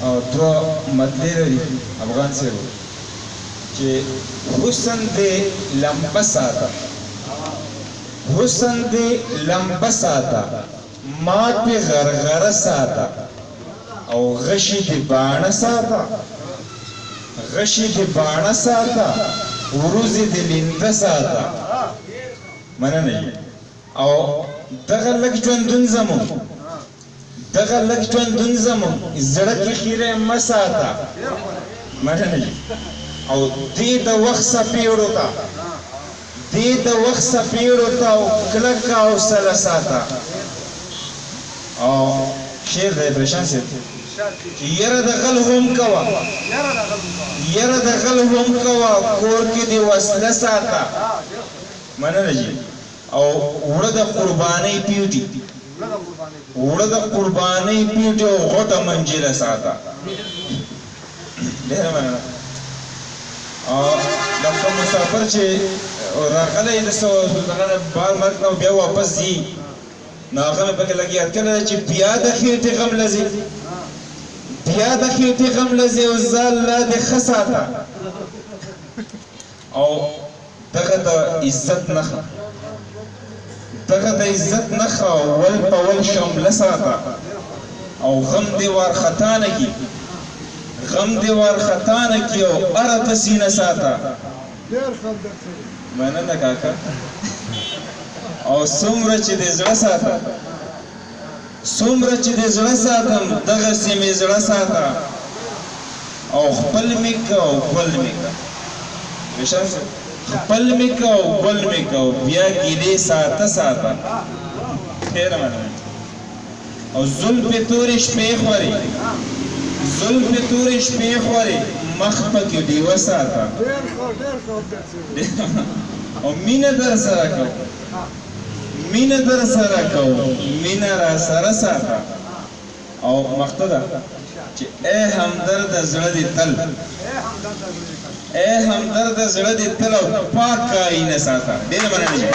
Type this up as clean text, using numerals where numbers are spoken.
او دو مطلې لري افغان صاحب چې حسن دې لمبه ساته حسن دې لمبه ساته ما په غرغره ساته او غشي دې باڼه ساته غشي دې باڼه ساته وروزي دې لنده ساته مننه او دغه لږ ژوندون زمون دغه لږ ژوندون زمون زړه کې خیره مه ساته مننه او دې د وخت سپېړو ته دې د وخت سپېړو ته او کلک حوصله ساته او شعر دی پریشان صاحب یره د غل هم کوه یره د غل هم کوه کور کې دې وسله ساته مننه جي او وړه د قربانۍ پیوټي وړه د قربانۍ پیوټي او غټه منجله ساته ډېره مننه او دغه مسافر چې راغلی د دغه بار مرګ نه بیا واپس ځي نو هغه مې پکې لګي یاد کړی چې بیا د خېټې غم لځي بیا د خېټې غم لځي او زه الله دې ښه ساته او دغه د عزت نښه دغه د عزت نښه ول په ول شمله ساته او غم دې وارخطا نه کي غم دې وارخطا نه کي او اره ته سینه ساته مننه کاکا او څومره چې دې زړه ساته څومره چې دې زړه ساتم دغسې مې زړه ساته او خپل مې که او ګل مې که خپل مې که او ګل مې که او بیا ګیلې ساته ساته ډېره مننه او زلفې تورې شپې خورې زلفې تورې شپې خورې مخ پکې ډیوه ساته او مینه در سره کوم مینه در سره کوم مینه را سره ساته او مخته ده چې اے همدرد زړه دې تل اے همدرد زړه دې تل او پاک آینه ساته ډېره مننه